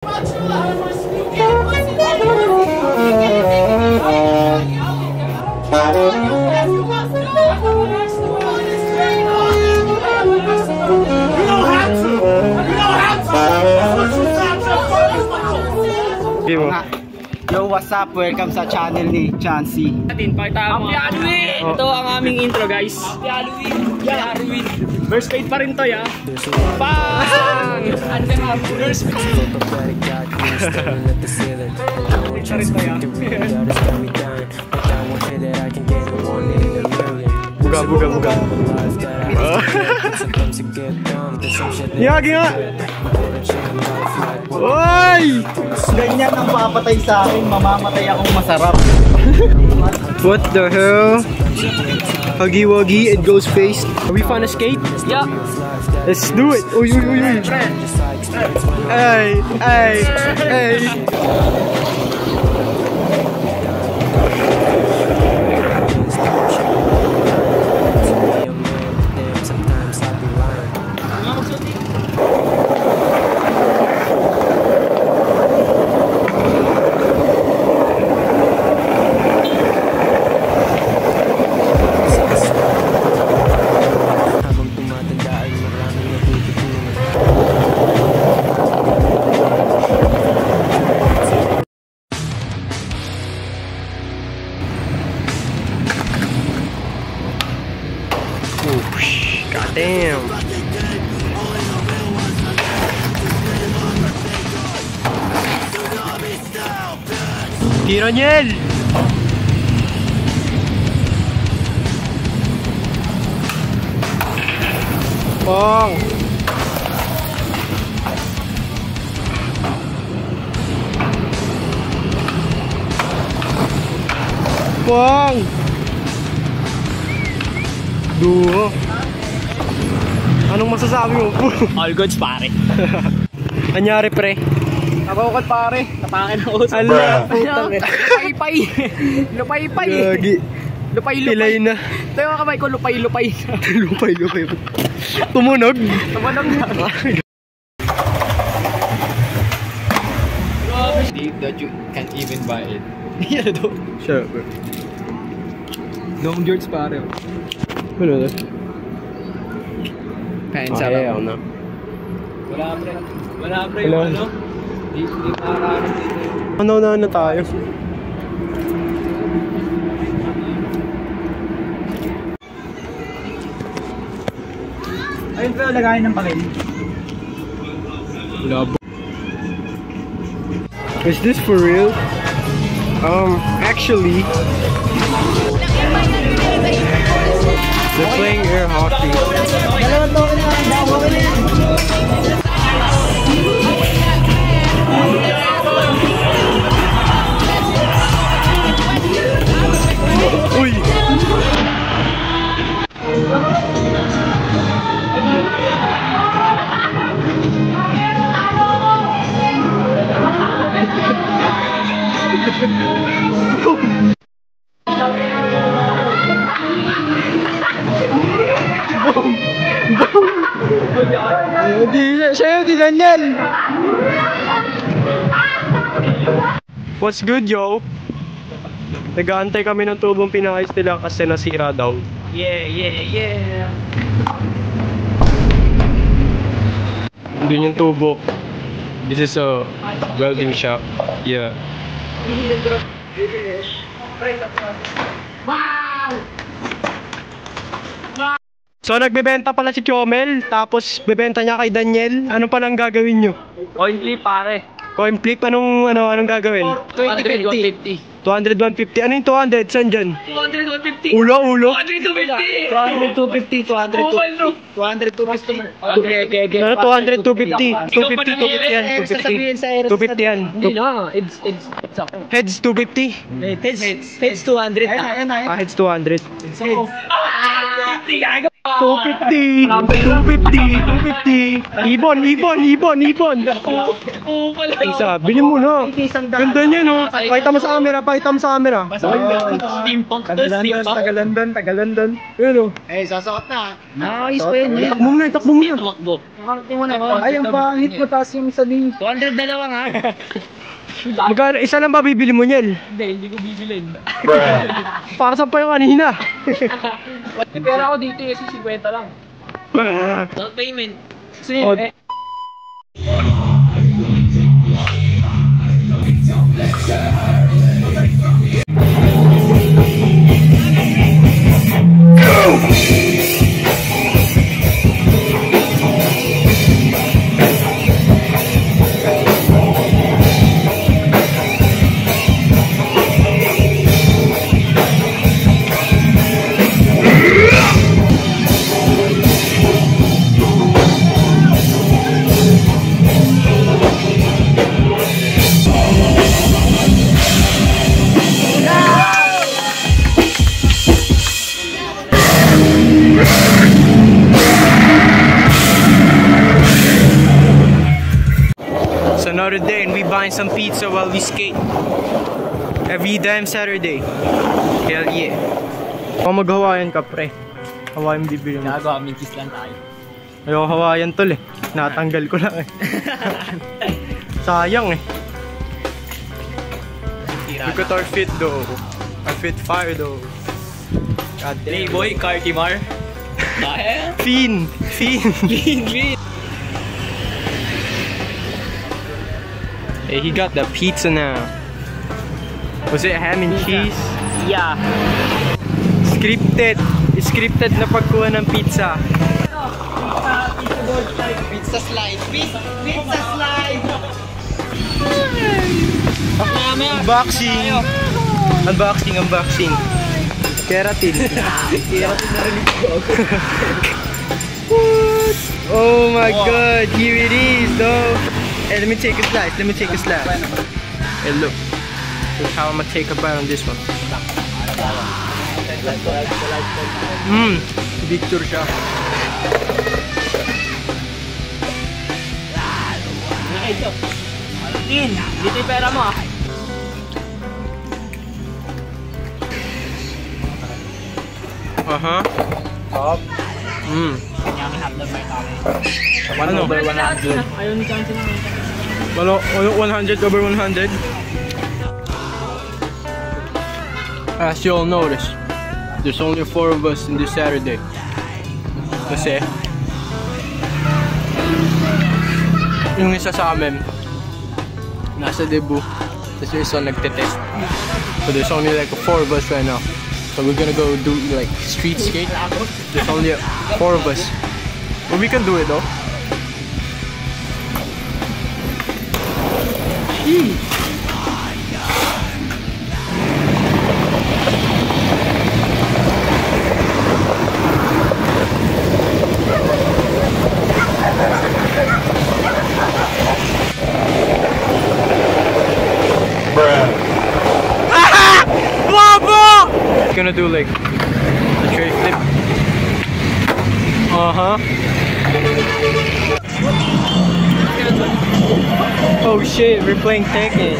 Yo, what's up? Welcome sa channel ni Chansey. Pakita mo. Happy Halloween! Ito ang aming intro, guys. Happy Halloween! Happy Halloween! First aid pa rin to, ya. Bang! First aid. Buga, buga, buga. Yagi nga! Oy! Ganyan ang papatay sa akin, mamamatay akong masarap. What the hell? Huggy Wuggy and Ghostface. Are we fun to skate? Yeah. Let's do it! Uy, uy, uy, uy! Ay, ay, ay! God damn. Tiraniel! Pong! Pong! Duho! Anong masasabi mo po? All goods, pare. Anyari pre? Nakukot, pare. Tapakin ang uso. Ala, putang ina. Lupay-pay. Lupay-pay. Gagi. Lupay-lupay. Pilay na. Ito yung kamay ko, lupay-lupay. Lupay-lupay. Tumunog? Tumunog na. Deep that you can't even buy it. Yan ito. Shut up bro. Long George pare. Ano na? Pensa Okay, lang. ako na. Wala pre Hello. yung ano. Di makakaano dito. Ano na tayo? Ayun pa yung lagayin ng pakin. Labo. Is this for real? Actually, they're playing air hockey. Dalawang token na lang daw. Okay na yan. Uy! Sa'yo, di Daniel! What's good, yo? Nag-aantay kami ng tubong pinakayos nila kasi nasira daw. Yeah, yeah, yeah. Doon yung tubo. This is a welding shop. Yeah. So nagbebenta pala si Chomel, tapos bebenta niya kay Daniel. Ano pa lang gagawin nyo? Coin flip, pare. Coin flip, anong gagawin? 250. 200, 150. Ano yung 200? Saan dyan? 200, 150. Ulo, ulo. 200, 250. 200, 250. 200, 250. Ano, 200, 250. 250, 250 yan. 250 yan. Hindi na. It's ako. Heads 250. Heads 200. Heads 200. So, 250! 250! 250! Ibon! Oo pala. Isa, bili mo na. Ganda niya, no? Pakita mo sa camera, Steampunk to, steampunk. Taga-London. Yun, o. Eh, sasakot na. Ayos pa yun. Takbo mo na. Tumakbo. Nakarating mo na. Ay, ang pangit mo, taas yung sa link. 200 dalawa nga. Magkano, isa lang ba bibili mo niyan? Hindi ko bibilin. Para sa pa yung kanina. Pero ako dito yung 50 lang. Down payment. Kasi, Oh. It's another day and we buying some pizza while we skate. Every damn Saturday. Hell yeah. Kung mag-Hawaiian ka, pre. Hawaiian bibili mo. nagawa, mintis lang tayo. Ayoko Hawaiian tol eh. Natanggal ko lang eh. Sayang eh. Look at our fit though. Our fit fire though. God damn. Playboy, Cartimar. Dahil? Fiend. Green. Hey, he got the pizza now. Was it ham and cheese? Yeah. Scripted na pagkuha ng pizza. Pizza slide. Pizza slide. Unboxing. Keratin. What? Oh my god, here it is though. Hey, let me take a slice. Hey, look. Look how I'm gonna take a bite on this one. Victor siya. Ito. Tin, dito yung pera mo ah. Top. Kanya may hotdog may kami. Ano? Over 100. Ayaw ni Chance na. Walo, 100 over 100. As you all notice, there's only 4 of us in this Saturday. Kasi yung isa sa amin nasa debut, tapos yung isa nagte-test. So there's only like 4 of us right now. So we're gonna go do like street skate. There's only 4 of us. But we can do it though. Gonna do like a tray flip. Oh shit, we're playing Tekken.